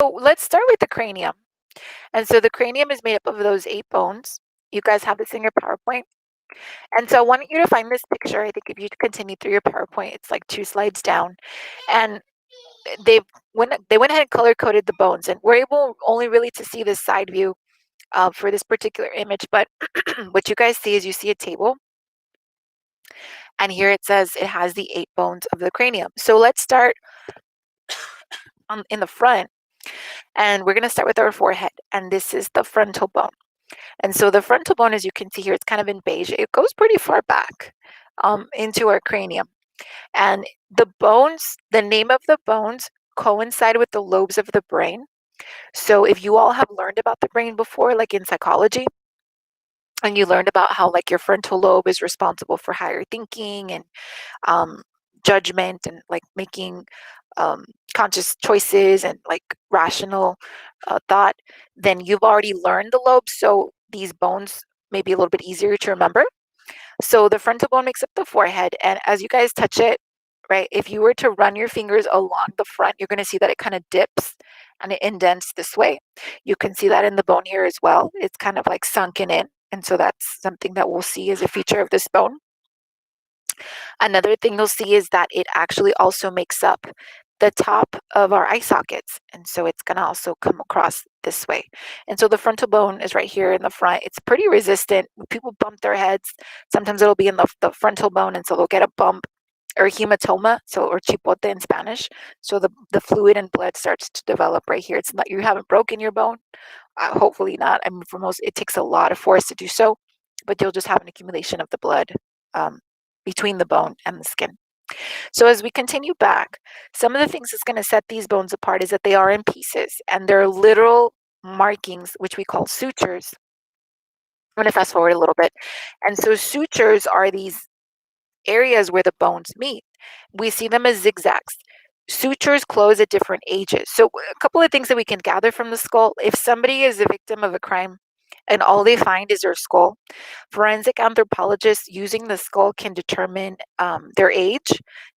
So let's start with the cranium. And so the cranium is made up of those 8 bones. You guys have this in your PowerPoint. And so I want you to find this picture. I think if you continue through your PowerPoint, it's like 2 slides down. And they went ahead and color coded the bones. And we're able only really to see this side view for this particular image. But what you guys see is you see a table. And here it says it has the 8 bones of the cranium. So let's start in the front. And we're going to start with our forehead. And this is the frontal bone. And so the frontal bone, as you can see here, it's kind of in beige. It goes pretty far back into our cranium. And the bones, the name of the bones coincide with the lobes of the brain. So if you all have learned about the brain before, like in psychology, and you learned about how like your frontal lobe is responsible for higher thinking and um, judgment and like making conscious choices and like rational thought, then you've already learned the lobes. So these bones may be a little bit easier to remember. So the frontal bone makes up the forehead. And as you guys touch it, right, if you were to run your fingers along the front, you're going to see that it kind of dips and it indents this way. You can see that in the bone here as well. It's kind of like sunken in. And so that's something that we'll see as a feature of this bone. Another thing you'll see is that it actually also makes up the top of our eye sockets. And so it's going to also come across this way. And so the frontal bone is right here in the front. It's pretty resistant. When people bump their heads, sometimes it'll be in the frontal bone. And so they'll get a bump or hematoma, or chipote in Spanish. So the fluid and blood starts to develop right here. It's not, you haven't broken your bone. Hopefully not. I mean, for most, it takes a lot of force to do so, but you'll just have an accumulation of the blood between the bone and the skin. So as we continue back, some of the things that's going to set these bones apart is that they are in pieces and they're literal markings, which we call sutures. I'm going to fast forward a little bit. And so sutures are these areas where the bones meet. We see them as zigzags. Sutures close at different ages. So a couple of things that we can gather from the skull. If somebody is a victim of a crime and all they find is their skull, forensic anthropologists using the skull can determine their age,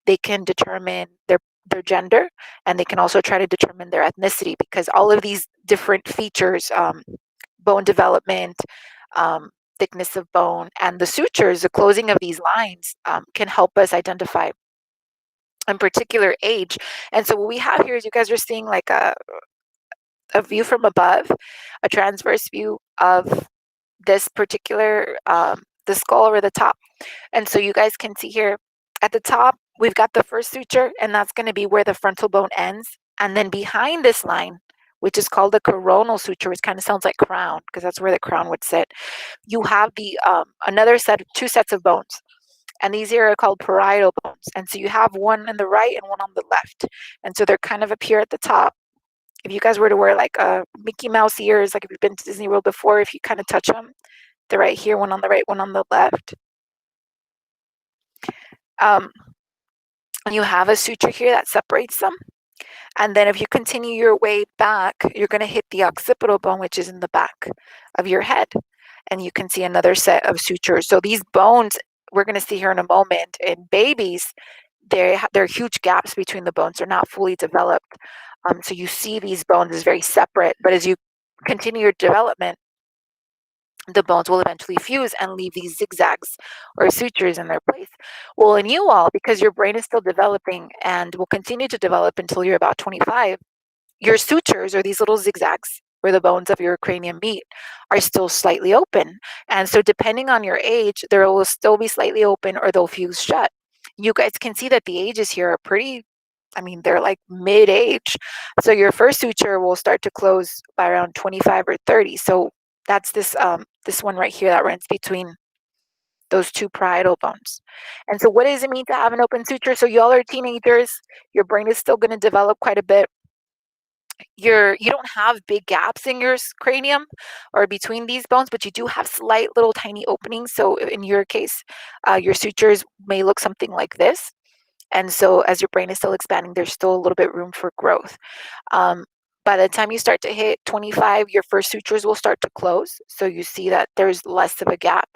they can determine their gender, and they can also try to determine their ethnicity, because all of these different features, bone development, thickness of bone, and the sutures, the closing of these lines, can help us identify a particular age. And so what we have here is you guys are seeing like a view from above, a transverse view of this particular the skull over the top. And so you guys can see here at the top, we've got the first suture, and that's going to be where the frontal bone ends. And then behind this line, which is called the coronal suture, which kind of sounds like crown because that's where the crown would sit, you have the another two sets of bones. And these here are called parietal bones. And so you have one on the right and one on the left. And so they're kind of up here at the top. If you guys were to wear like Mickey Mouse ears, like if you've been to Disney World before, if you kind of touch them, they're right here, one on the right, one on the left. And you have a suture here that separates them. And then if you continue your way back, you're going to hit the occipital bone, which is in the back of your head. And you can see another set of sutures. So these bones, we're going to see here in a moment, in babies, there are huge gaps between the bones. They're not fully developed. So you see these bones as very separate. But as you continue your development, the bones will eventually fuse and leave these zigzags or sutures in their place. Well, in you all, because your brain is still developing and will continue to develop until you're about 25, your sutures, or these little zigzags where the bones of your cranium meet, are still slightly open. And so depending on your age, there will still be slightly open or they'll fuse shut. You guys can see that the ages here are pretty, I mean, they're like mid-age. So your first suture will start to close by around 25 or 30. So that's this one right here that runs between those two parietal bones. And so what does it mean to have an open suture? So y'all are teenagers, your brain is still going to develop quite a bit. You don't have big gaps in your cranium or between these bones, but you do have slight little tiny openings. So in your case, your sutures may look something like this. And so as your brain is still expanding, there's still a little bit room for growth. By the time you start to hit 25, your first sutures will start to close. So you see that there's less of a gap.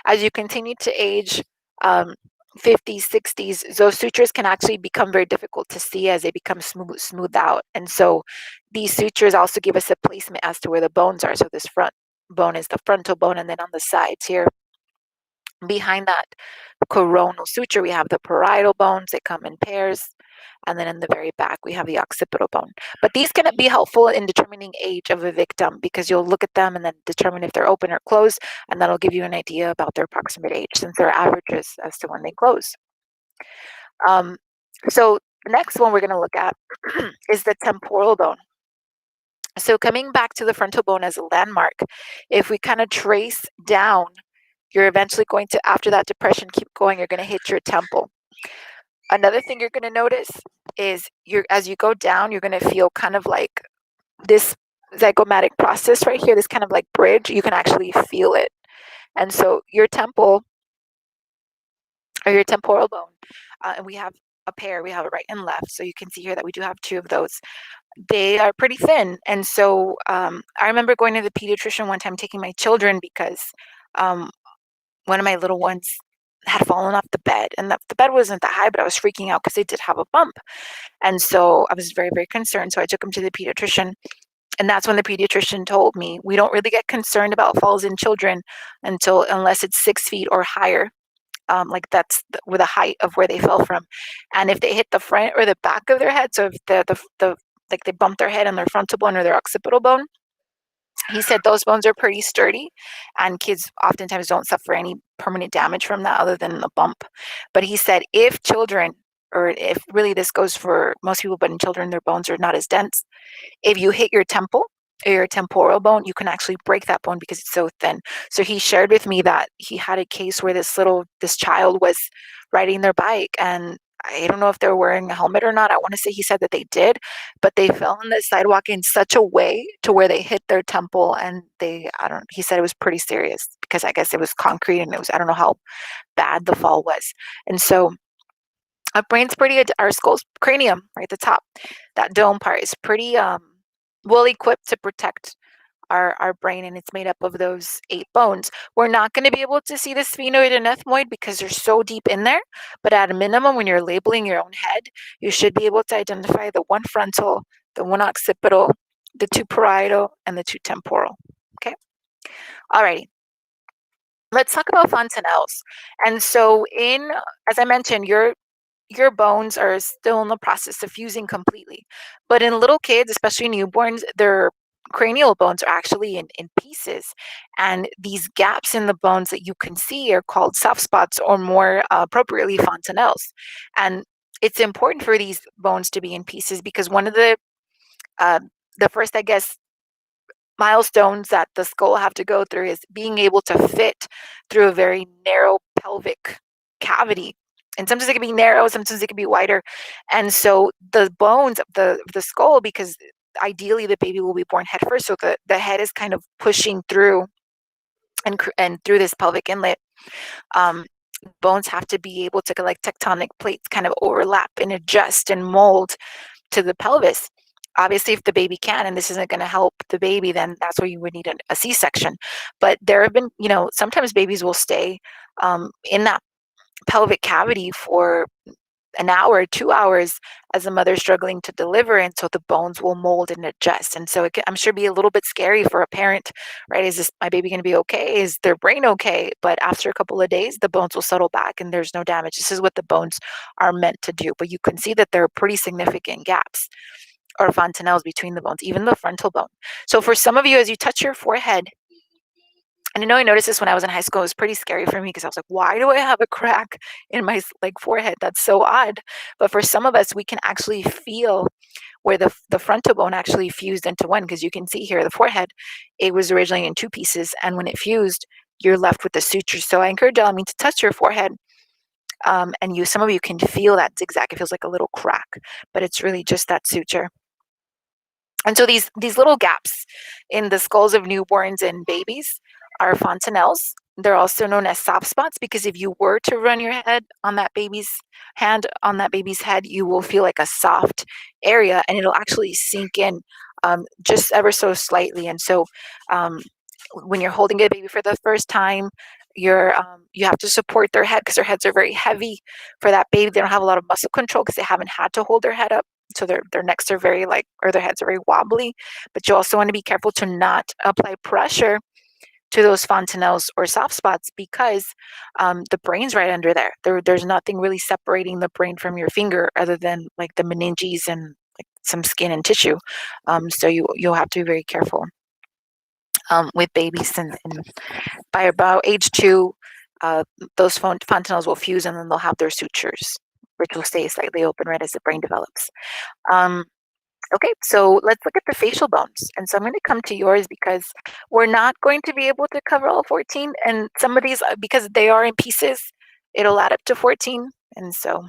As you continue to age, 50s, 60s, those sutures can actually become very difficult to see as they become smoothed out. And so these sutures also give us a placement as to where the bones are. So this front bone is the frontal bone, and then on the sides here, behind that coronal suture, we have the parietal bones. They come in pairs. And then in the very back, we have the occipital bone. But these can be helpful in determining age of a victim because you'll look at them and then determine if they're open or closed, and that'll give you an idea about their approximate age since they're averages as to when they close. So the next one we're going to look at is the temporal bone. So coming back to the frontal bone as a landmark, if we kind of trace down, you're eventually going to, after that depression, keep going, you're going to hit your temple. Another thing you're going to notice is as you go down, you're going to feel kind of like this zygomatic process right here, this kind of like bridge. You can actually feel it. And so your temple or your temporal bone, and we have a pair, we have a right and left. So you can see here that we do have two of those. They are pretty thin. And so I remember going to the pediatrician one time taking my children because one of my little ones had fallen off the bed, and the bed wasn't that high, but I was freaking out because they did have a bump. And so I was very, very concerned. So I took him to the pediatrician. And that's when the pediatrician told me, we don't really get concerned about falls in children unless it's 6 feet or higher. Like that's with the height of where they fell from. And if they hit the front or the back of their head, so if the like they bump their head on their frontal bone or their occipital bone, he said those bones are pretty sturdy and kids oftentimes don't suffer any permanent damage from that other than the bump. But he said if children, or if really this goes for most people, but in children, their bones are not as dense. If you hit your temple or your temporal bone, you can actually break that bone because it's so thin. So he shared with me that he had a case where this child was riding their bike, and I don't know if they were wearing a helmet or not. I want to say he said that they did, but they fell on the sidewalk in such a way to where they hit their temple, and he said it was pretty serious because I guess it was concrete and I don't know how bad the fall was. And so our brain's our skull's cranium, right at the top, that dome part is pretty well equipped to protect our brain, and it's made up of those 8 bones. We're not going to be able to see the sphenoid and ethmoid because they're so deep in there, but at a minimum, when you're labeling your own head, you should be able to identify the 1 frontal, the 1 occipital, the 2 parietal, and the 2 temporal. Okay? Alrighty. Let's talk about fontanelles. And so as I mentioned, your bones are still in the process of fusing completely. But in little kids, especially newborns, their cranial bones are actually in pieces. And these gaps in the bones that you can see are called soft spots, or more appropriately, fontanelles. And it's important for these bones to be in pieces because one of the first, I guess, milestones that the skull have to go through is being able to fit through a very narrow pelvic cavity. And sometimes it can be narrow, sometimes it can be wider. And so the bones of the skull, because ideally the baby will be born head first, so the head is kind of pushing through and through this pelvic inlet. Bones have to be able to, like tectonic plates, kind of overlap and adjust and mold to the pelvis. Obviously, if the baby can, and this isn't going to help the baby, then that's where you would need a C-section. But there have been, sometimes babies will stay in that pelvic cavity for an hour, 2 hours as a mother struggling to deliver, and so the bones will mold and adjust. And so it can, I'm sure, be a little bit scary for a parent, right? Is my baby going to be okay? Is their brain okay? But after a couple of days, the bones will settle back and there's no damage. This is what the bones are meant to do. But you can see that there are pretty significant gaps or fontanelles between the bones, even the frontal bone. So for some of you, as you touch your forehead, and I know I noticed this when I was in high school, it was pretty scary for me because I was like, why do I have a crack in my forehead? That's so odd. But for some of us, we can actually feel where the frontal bone actually fused into one, because you can see here the forehead, it was originally in 2 pieces, and when it fused, you're left with the suture. So I encourage you to touch your forehead, and some of you can feel that zigzag. It feels like a little crack, but it's really just that suture. And so these little gaps in the skulls of newborns and babies are fontanelles. They're also known as soft spots because if you were to run your head on that baby's hand, on that baby's head, you will feel like a soft area, and it'll actually sink in just ever so slightly. And so when you're holding a baby for the first time, You have to support their head because their heads are very heavy for that baby. They don't have a lot of muscle control because they haven't had to hold their head up. So their necks are very or their heads are very wobbly. But you also want to be careful to not apply pressure to those fontanelles or soft spots because the brain's right under there. There's nothing really separating the brain from your finger other than like the meninges and like some skin and tissue. So you'll have to be very careful with babies, and by about age 2, those fontanelles will fuse and then they'll have their sutures, which will stay slightly open right as the brain develops. Okay, so let's look at the facial bones. And so I'm going to come to yours because we're not going to be able to cover all 14. And some of these, because they are in pieces, it'll add up to 14. And so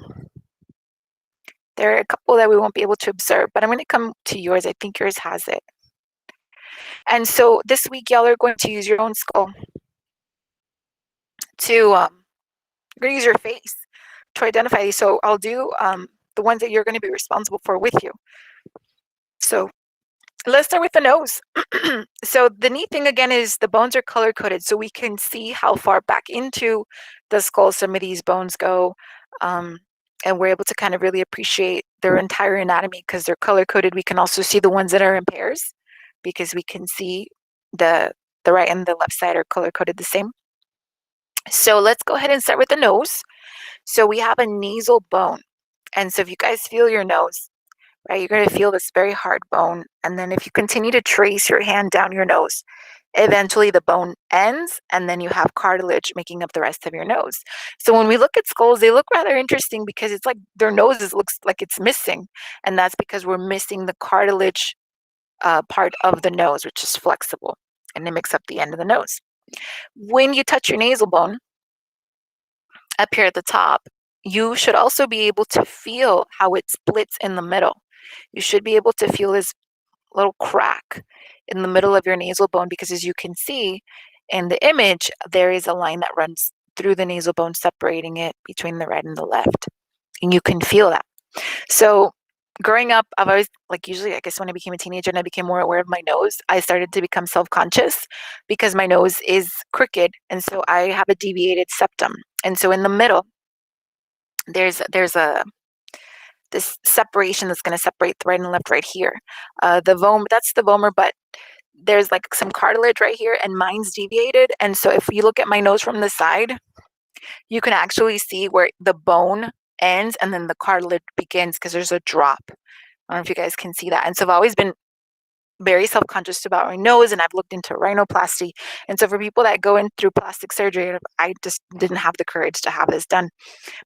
there are a couple that we won't be able to observe, but I'm going to come to yours. I think yours has it. And so this week, y'all are going to use your own skull to, you're going to use your face to identify these. So I'll do the ones that you're going to be responsible for with you. So let's start with the nose. So the neat thing again is the bones are color coded, so we can see how far back into the skull some of these bones go, and we're able to kind of really appreciate their entire anatomy because they're color coded. We can also see the ones that are in pairs because we can see the right and the left side are color coded the same. So let's go ahead and start with the nose. So we have a nasal bone, and so if you guys feel your nose, right, you're going to feel this very hard bone. And then if you continue to trace your hand down your nose, eventually the bone ends and then you have cartilage making up the rest of your nose. So when we look at skulls, they look rather interesting because it's like their noses looks like it's missing. And that's because we're missing the cartilage part of the nose, which is flexible, and it makes up the end of the nose. When you touch your nasal bone up here at the top, you should also be able to feel how it splits in the middle. You should be able to feel this little crack in the middle of your nasal bone because as you can see in the image, there is a line that runs through the nasal bone separating it between the right and the left. And you can feel that. So growing up, I've always, like usually, I guess when I became a teenager and I became more aware of my nose, I started to become self-conscious because my nose is crooked. And so I have a deviated septum. And so in the middle, there's this separation that's going to separate the right and left right here. That's the vomer, but there's like some cartilage right here and mine's deviated. And so if you look at my nose from the side, you can actually see where the bone ends and then the cartilage begins because there's a drop. I don't know if you guys can see that. And so I've always been very self-conscious about my nose, and I've looked into rhinoplasty. And so for people that go in through plastic surgery, I just didn't have the courage to have this done.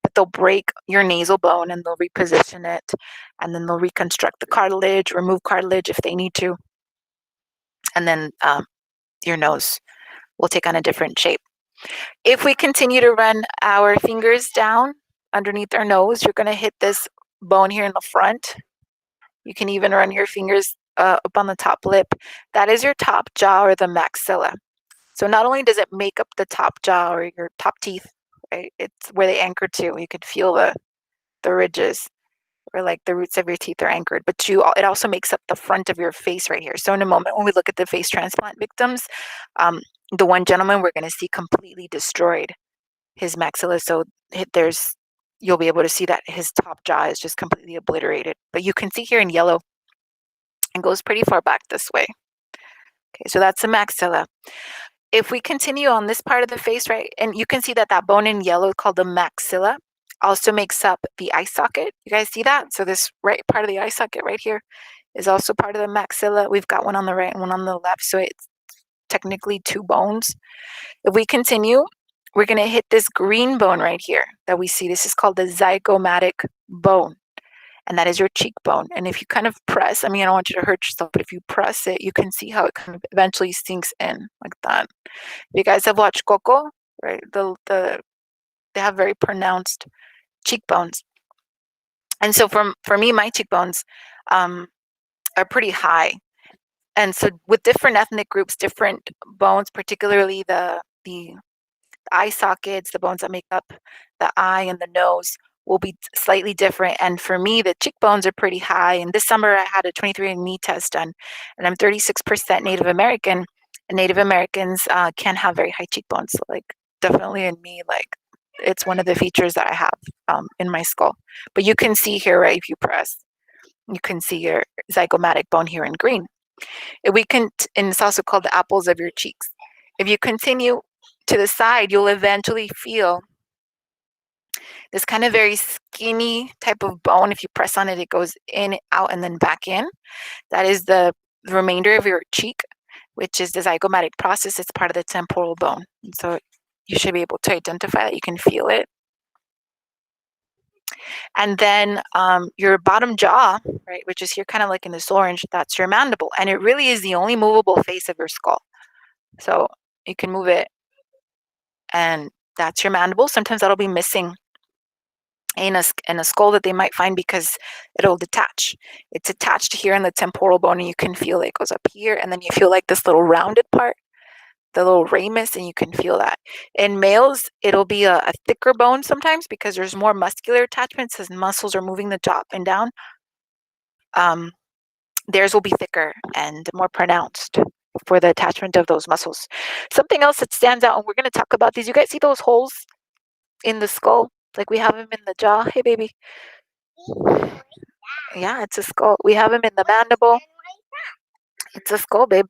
But they'll break your nasal bone and they'll reposition it, and then they'll reconstruct the cartilage, remove cartilage if they need to, and then your nose will take on a different shape. If we continue to run our fingers down underneath our nose, you're going to hit this bone here in the front. You can even run your fingers up on the top lip. That is your top jaw or the maxilla. So not only does it make up the top jaw or your top teeth, right? It's where they anchor to. You could feel the ridges or like the roots of your teeth are anchored, but it also makes up the front of your face right here. So in a moment, when we look at the face transplant victims, the one gentleman we're going to see completely destroyed his maxilla. So you'll be able to see that his top jaw is just completely obliterated. But you can see here in yellow, it goes pretty far back this way. Okay, so that's the maxilla. If we continue on this part of the face, right, and you can see that bone in yellow called the maxilla also makes up the eye socket. You guys see that? So this right part of the eye socket right here is also part of the maxilla. We've got one on the right and one on the left, so it's technically 2 bones. If we continue, we're going to hit this green bone right here that we see. This is called the zygomatic bone, and that is your cheekbone. And if you kind of press, I don't want you to hurt yourself, but if you press it, you can see how it kind of eventually sinks in like that. If you guys have watched Coco, right, they have very pronounced cheekbones. And so for me, my cheekbones are pretty high. And so with different ethnic groups, different bones, particularly the eye sockets, the bones that make up the eye and the nose, will be slightly different. And for me, the cheekbones are pretty high. And this summer, I had a 23andMe test done, and I'm 36% Native American. And Native Americans can have very high cheekbones, so like definitely in me. Like it's one of the features that I have in my skull. But you can see here, right? If you press, you can see your zygomatic bone here in green. If we can, and it's also called the apples of your cheeks. If you continue to the side, you'll eventually feel this kind of very skinny type of bone. If you press on it, it goes in, out, and then back in. That is the remainder of your cheek, which is the zygomatic process. It's part of the temporal bone. And so you should be able to identify that. You can feel it. And then your bottom jaw, right, which is here kind of like in this orange, that's your mandible. And it really is the only movable face of your skull. So you can move it, and that's your mandible. Sometimes that'll be missing in a skull that they might find because it'll detach. It's attached here in the temporal bone, and you can feel it goes up here, and then you feel like this little rounded part, the little ramus, and you can feel that. In males, it'll be a thicker bone sometimes because there's more muscular attachments as muscles are moving the jaw up and down. Theirs will be thicker and more pronounced for the attachment of those muscles. Something else that stands out, and we're going to talk about these. You guys see those holes in the skull? Like we have them in the jaw. Hey, baby. Yeah, it's a skull. We have them in the mandible. It's a skull, babe.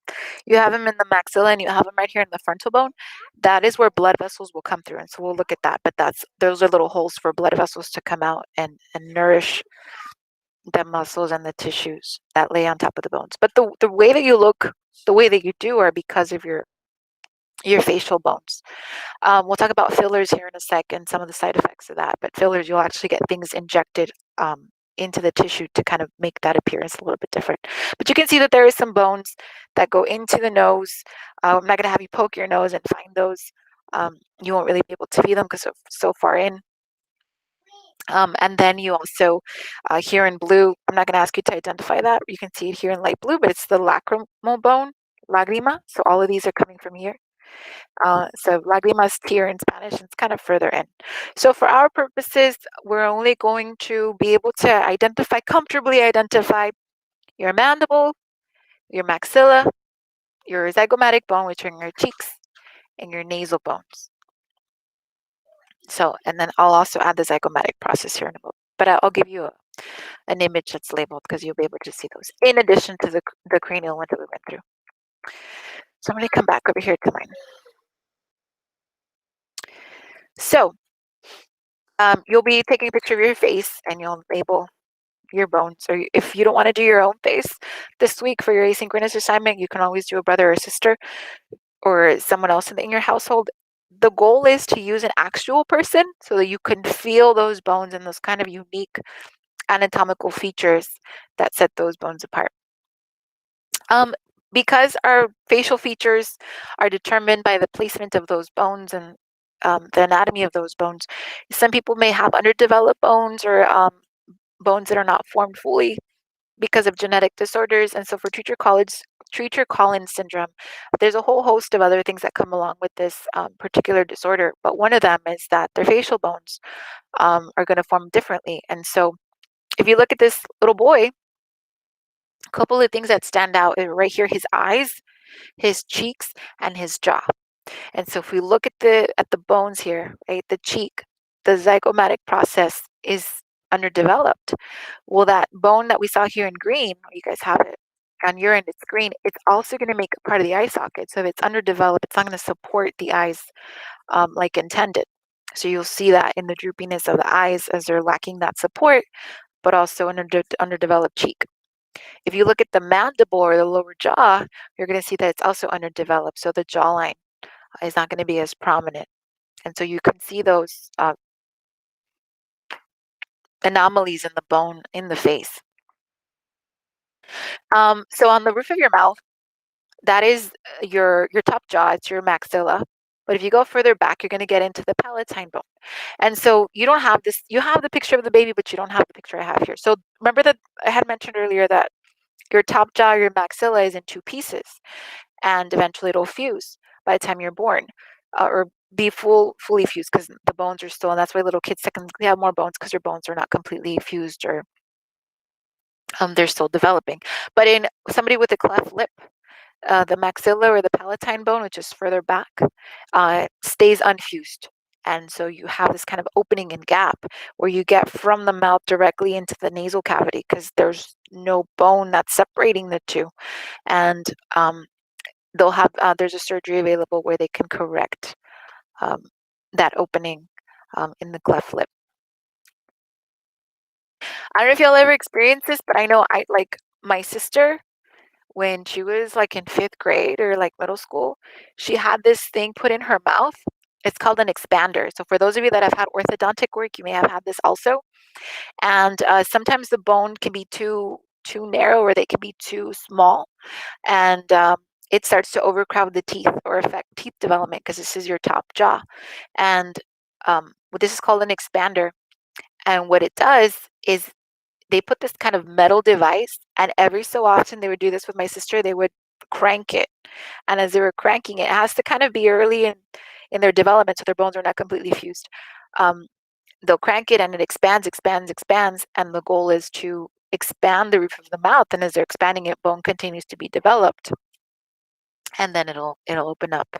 You have them in the maxilla, and you have them right here in the frontal bone. That is where blood vessels will come through, and so we'll look at that. But those are little holes for blood vessels to come out and nourish the muscles and the tissues that lay on top of the bones. But the way that you look, the way that you do, are because of your facial bones. We'll talk about fillers here in a second, some of the side effects of that. But fillers, you'll actually get things injected into the tissue to kind of make that appearance a little bit different. But you can see that there is some bones that go into the nose. I'm not going to have you poke your nose and find those. You won't really be able to feel them because it's so far in. And then you also, here in blue, I'm not going to ask you to identify that. You can see it here in light blue, but it's the lacrimal bone, lagrima. So all of these are coming from here. So lagrima is here in Spanish, and it's kind of further in. So for our purposes, we're only going to be able to comfortably identify your mandible, your maxilla, your zygomatic bone, which are in your cheeks, and your nasal bones. So, and then I'll also add the zygomatic process here in a moment. But I'll give you an image that's labeled because you'll be able to see those in addition to the cranial one that we went through. So I'm going to come back over here to mine. So you'll be taking a picture of your face, and you'll label your bones. Or if you don't want to do your own face this week for your asynchronous assignment, you can always do a brother or sister or someone else in your household. The goal is to use an actual person so that you can feel those bones and those kind of unique anatomical features that set those bones apart. Because our facial features are determined by the placement of those bones and the anatomy of those bones, some people may have underdeveloped bones or bones that are not formed fully because of genetic disorders. And so for Treacher-Collins syndrome, there's a whole host of other things that come along with this particular disorder. But one of them is that their facial bones are going to form differently. And so if you look at this little boy, a couple of things that stand out is right here, his eyes, his cheeks, and his jaw. And so if we look at the bones here, right, the cheek, the zygomatic process is underdeveloped. Well, that bone that we saw here in green, you guys have it on your end, it's green, it's also going to make part of the eye socket. So if it's underdeveloped, it's not going to support the eyes like intended. So you'll see that in the droopiness of the eyes as they're lacking that support, but also an underdeveloped cheek. If you look at the mandible or the lower jaw, you're going to see that it's also underdeveloped. So the jawline is not going to be as prominent. And so you can see those anomalies in the bone in the face. So on the roof of your mouth, that is your top jaw, it's your maxilla. But if you go further back, you're going to get into the palatine bone. And so you don't have this, you have the picture of the baby, but you don't have the picture I have here. So remember that I had mentioned earlier that your top jaw, your maxilla is in two pieces, and eventually it'll fuse by the time you're born, or be fully fused because the bones are still, and that's why little kids technically have more bones because their bones are not completely fused or they're still developing. But in somebody with a cleft lip, the maxilla or the palatine bone, which is further back, stays unfused. And so you have this kind of opening and gap where you get from the mouth directly into the nasal cavity because there's no bone that's separating the two. And they'll have there's a surgery available where they can correct um, that opening in the cleft lip. I don't know if y'all ever experienced this, but I know I like my sister when she was like in fifth grade or like middle school, she had this thing put in her mouth. It's called an expander. So for those of you that have had orthodontic work, you may have had this also. And sometimes the bone can be too narrow or they can be too small, and it starts to overcrowd the teeth or affect teeth development because this is your top jaw. And this is called an expander. And what it does is they put this kind of metal device, and every so often they would do this with my sister. They would crank it, and as they were cranking it, it has to kind of be early in their development, so their bones are not completely fused. They'll crank it, and it expands, expands, expands, and the goal is to expand the roof of the mouth. And as they're expanding it, bone continues to be developed, and then it'll open up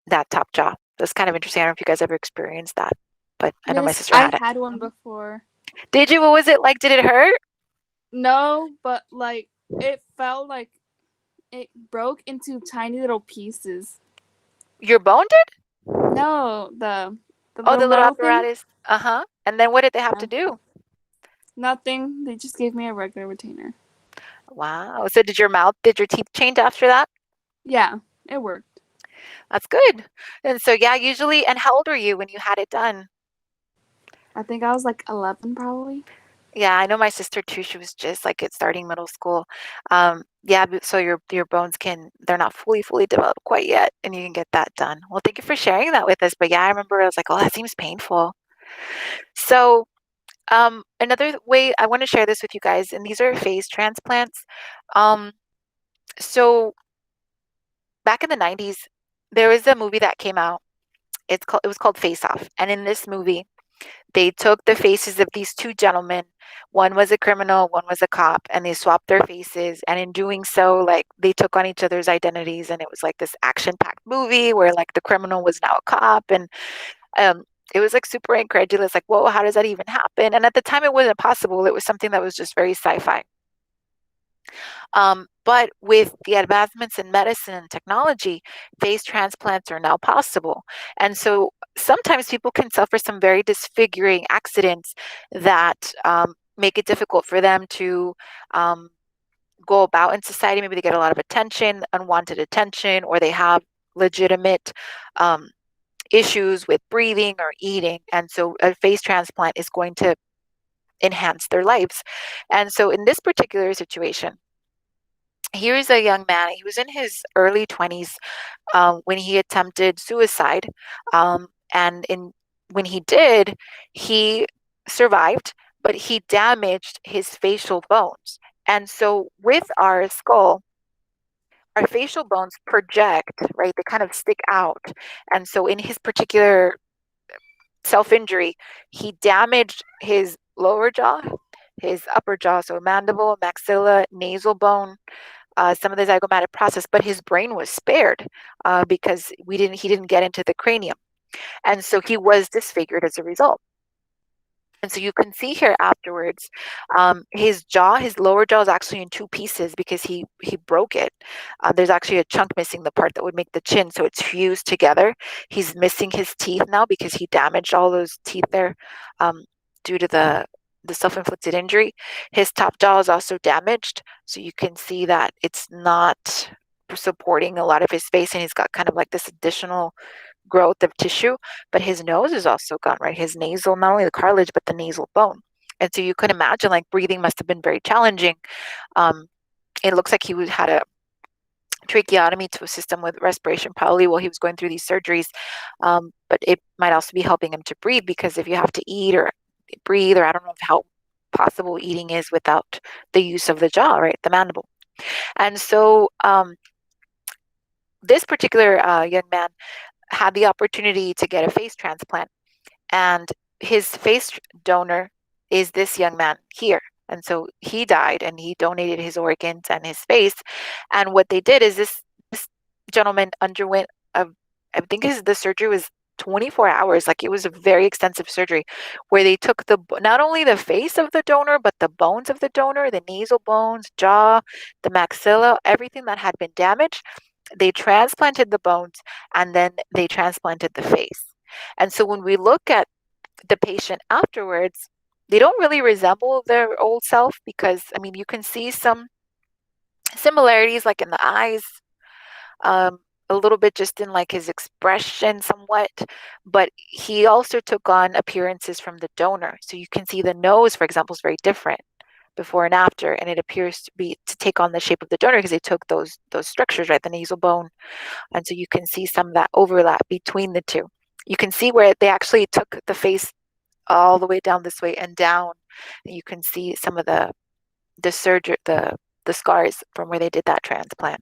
that top jaw. That's kind of interesting. I don't know if you guys ever experienced that, but I know my Yes, sister I had it. had one before. Did you? What was it like? Did it hurt? No, but like it felt like it broke into tiny little pieces. Your bone did? No, the Oh, little the little metal thing. apparatus. Uh-huh. And then what did they have to Yeah. do? Nothing. They just gave me a regular retainer. Wow. So did your teeth change after that? Yeah, it worked. That's good. And so yeah, usually, and how old were you when you had it done? I think I was like 11 probably. Yeah, I know my sister too. She was just like at starting middle school. Yeah, so your bones they're not fully developed quite yet, and you can get that done. Well, thank you for sharing that with us. But yeah, I remember I was like, oh, that seems painful. So another way I want to share this with you guys, and these are phase transplants. Um, so back in the 90s, there was a movie that came out. It was called Face Off. And in this movie, they took the faces of these two gentlemen. One was a criminal, one was a cop, and they swapped their faces. And in doing so, like they took on each other's identities, and it was like this action-packed movie where like the criminal was now a cop, and um, it was like super incredulous, like, whoa, how does that even happen? And at the time, it wasn't possible. It was something that was just very sci-fi. But with the advancements in medicine and technology, face transplants are now possible. And so sometimes people can suffer some very disfiguring accidents that make it difficult for them to go about in society. Maybe they get a lot of attention, unwanted attention, or they have legitimate issues with breathing or eating. And so a face transplant is going to enhance their lives. And so in this particular situation, here's a young man. He was in his early 20s when he attempted suicide. And when he did, he survived, but he damaged his facial bones. And so with our skull, our facial bones project, right? They kind of stick out. And so in his particular self injury, he damaged his lower jaw, his upper jaw, so mandible, maxilla, nasal bone, some of the zygomatic process, but his brain was spared because he didn't get into the cranium, and so he was disfigured as a result. And so you can see here afterwards, his lower jaw is actually in two pieces because he broke it. There's actually a chunk missing, the part that would make the chin, so it's fused together. He's missing his teeth now because he damaged all those teeth there um, due to the self-inflicted injury. His top jaw is also damaged, so you can see that it's not supporting a lot of his face, and he's got kind of like this additional growth of tissue, but his nose is also gone, right? His nasal, not only the cartilage, but the nasal bone. And so you could imagine like breathing must have been very challenging. Um, it looks like had a tracheotomy to assist him with respiration probably while he was going through these surgeries. But it might also be helping him to breathe because if you have to eat or breathe, or I don't know how possible eating is without the use of the jaw, right? The mandible. And so this particular young man had the opportunity to get a face transplant. And his face donor is this young man here. And so he died and he donated his organs and his face. And what they did is this gentleman underwent a, I think the surgery was 24 hours. Like it was a very extensive surgery where they took not only the face of the donor, but the bones of the donor, the nasal bones, jaw, the maxilla, everything that had been damaged. They transplanted the bones and then they transplanted the face. And so when we look at the patient afterwards, they don't really resemble their old self because, I mean, you can see some similarities like in the eyes, um, a little bit just in like his expression somewhat, but he also took on appearances from the donor. So you can see the nose, for example, is very different before and after, and it appears to take on the shape of the donor because they took those structures, right, the nasal bone, and so you can see some of that overlap between the two. You can see where they actually took the face all the way down this way and down. You can see some of the surgery, the scars from where they did that transplant.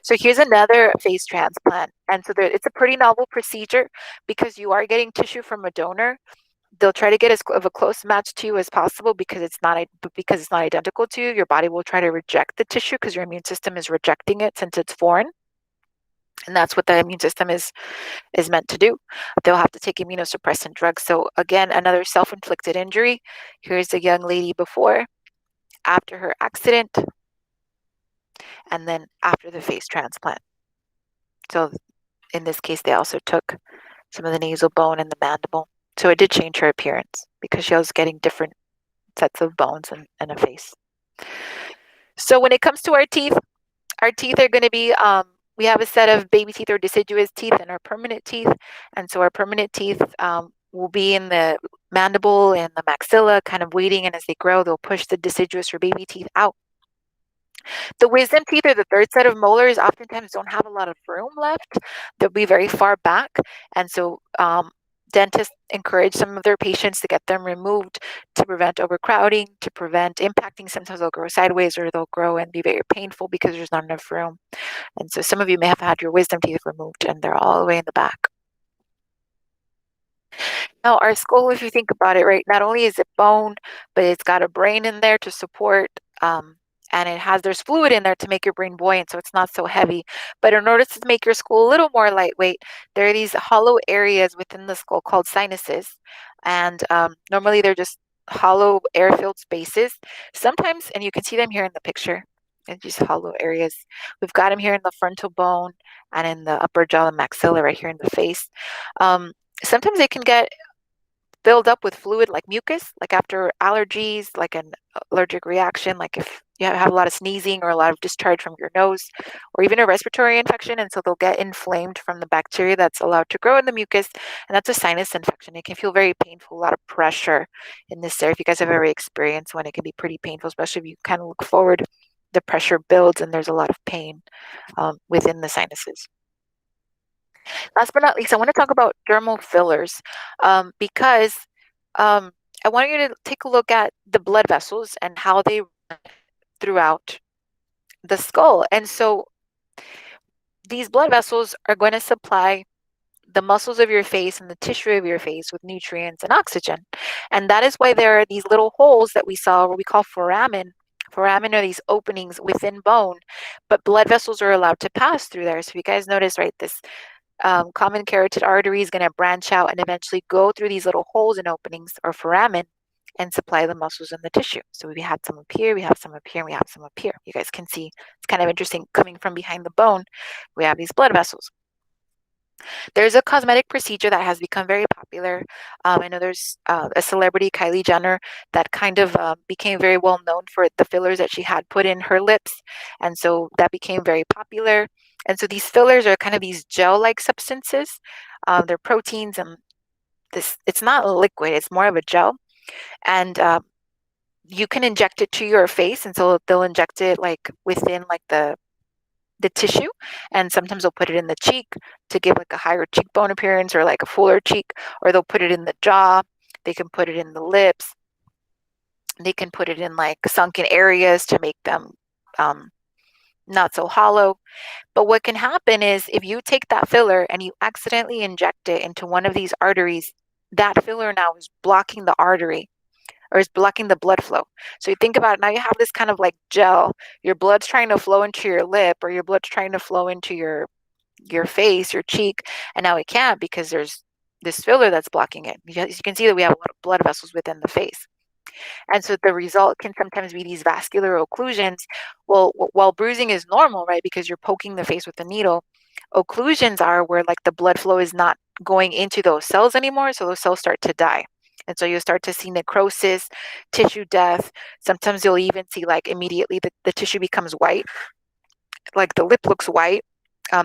So here's another face transplant. And so it's a pretty novel procedure because you are getting tissue from a donor. They'll try to get as of a close match to you as possible because it's not identical to you. Your body will try to reject the tissue because your immune system is rejecting it since it's foreign. And that's what the immune system is meant to do. They'll have to take immunosuppressant drugs. So again, another self-inflicted injury. Here's a young lady before, after her accident, and then after the face transplant. So in this case, they also took some of the nasal bone and the mandible. So it did change her appearance because she was getting different sets of bones and a face. So when it comes to our teeth are going to be, we have a set of baby teeth or deciduous teeth and our permanent teeth. And so our permanent teeth will be in the mandible and the maxilla, kind of waiting. And as they grow, they'll push the deciduous or baby teeth out. The wisdom teeth or the third set of molars oftentimes don't have a lot of room left. They'll be very far back. And so dentists encourage some of their patients to get them removed to prevent overcrowding, to prevent impacting. Sometimes they'll grow sideways or they'll grow and be very painful because there's not enough room. And so some of you may have had your wisdom teeth removed and they're all the way in the back. Now, our skull, if you think about it, right, not only is it bone, but it's got a brain in there to support, and there's fluid in there to make your brain buoyant, so it's not so heavy. But in order to make your skull a little more lightweight, there are these hollow areas within the skull called sinuses. And normally they're just hollow air-filled spaces. Sometimes, and you can see them here in the picture, and just hollow areas. We've got them here in the frontal bone and in the upper jaw, the maxilla, right here in the face. Sometimes they can get filled up with fluid like mucus, like after allergies, like an allergic reaction, like if you have a lot of sneezing or a lot of discharge from your nose, or even a respiratory infection. And so they'll get inflamed from the bacteria that's allowed to grow in the mucus. And that's a sinus infection. It can feel very painful, a lot of pressure in this area. If you guys have ever experienced one, it can be pretty painful, especially if you kind of look forward, the pressure builds and there's a lot of pain within the sinuses. Last but not least, I want to talk about dermal fillers because I want you to take a look at the blood vessels and how they run throughout the skull. And so these blood vessels are going to supply the muscles of your face and the tissue of your face with nutrients and oxygen. And that is why there are these little holes that we saw, what we call foramen. Foramen are these openings within bone, but blood vessels are allowed to pass through there. So if you guys notice, right, this common carotid artery is going to branch out and eventually go through these little holes and openings or foramen and supply the muscles and the tissue. So we had some up here, we have some up here, and we have some up here. You guys can see it's kind of interesting coming from behind the bone. We have these blood vessels. There's a cosmetic procedure that has become very popular. I know there's a celebrity, Kylie Jenner, that kind of became very well known for the fillers that she had put in her lips. And so that became very popular. And so these fillers are kind of these gel-like substances. They're proteins and it's not a liquid, it's more of a gel. And you can inject it to your face. And so they'll inject it like within like the tissue, and sometimes they'll put it in the cheek to give like a higher cheekbone appearance or like a fuller cheek, or they'll put it in the jaw. They can put it in the lips. They can put it in like sunken areas to make them not so hollow. But what can happen is if you take that filler and you accidentally inject it into one of these arteries, that filler now is blocking the artery or it's blocking the blood flow. So you think about it, now you have this kind of like gel. Your blood's trying to flow into your lip, or your blood's trying to flow into your face, your cheek, and now it can't because there's this filler that's blocking it. You can see that we have a lot of blood vessels within the face. And so the result can sometimes be these vascular occlusions. Well, while bruising is normal, right, because you're poking the face with a needle, occlusions are where like the blood flow is not going into those cells anymore, so those cells start to die. And so you'll start to see necrosis, tissue death. Sometimes you'll even see like immediately the tissue becomes white, like the lip looks white.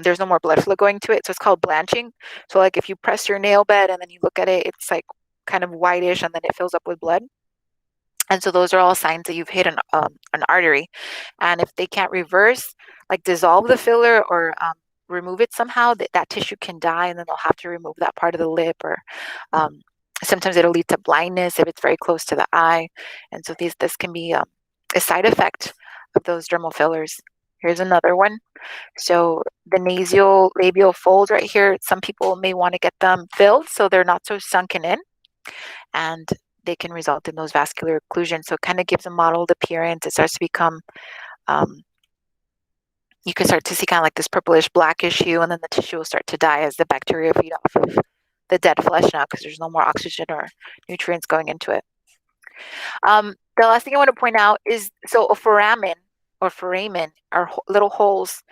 There's no more blood flow going to it, so it's called blanching. So like if you press your nail bed and then you look at it, it's like kind of whitish and then it fills up with blood. And so those are all signs that you've hit an artery. And if they can't reverse, like dissolve the filler or remove it somehow, that tissue can die, and then they'll have to remove that part of the lip, or sometimes it'll lead to blindness if it's very close to the eye. And so this can be a side effect of those dermal fillers. Here's another one. So the nasal labial folds right here, some people may want to get them filled so they're not so sunken in, and they can result in those vascular occlusions. So it kind of gives a mottled appearance. It starts to become, you can start to see kind of like this purplish blackish hue, and then the tissue will start to die as the bacteria feed off of the dead flesh now because there's no more oxygen or nutrients going into it. The last thing I want to point out is, so a foramen or foramen are little holes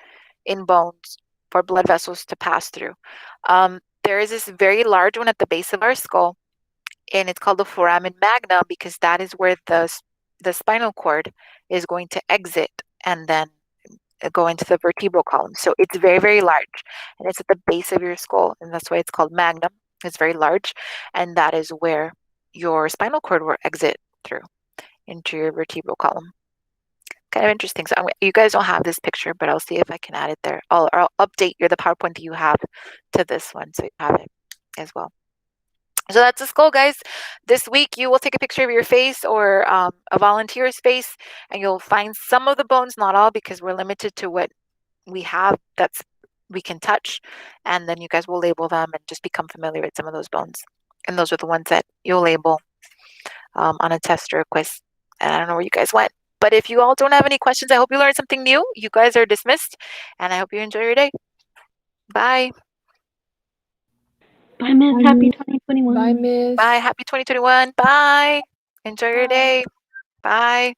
in bones for blood vessels to pass through. There is this very large one at the base of our skull, and it's called the foramen magnum because that is where the spinal cord is going to exit and then go into the vertebral column. So it's very, very large, and it's at the base of your skull, and that's why it's called magnum. It's very large, and that is where your spinal cord will exit through into your vertebral column. Kind of interesting. So you guys don't have this picture, but I'll see if I can add it there. I'll update the PowerPoint that you have to this one, so you have it as well. So that's the skull, guys. This week you will take a picture of your face or a volunteer's face, and you'll find some of the bones, not all, because we're limited to what we have that's we can touch, and then you guys will label them and just become familiar with some of those bones. And those are the ones that you'll label on a test or a quiz. And I don't know where you guys went. But if you all don't have any questions, I hope you learned something new. You guys are dismissed, and I hope you enjoy your day. Bye. Bye, Miss. Happy 2021. Bye, Miss. Bye. Happy 2021. Bye. Enjoy your day. Bye.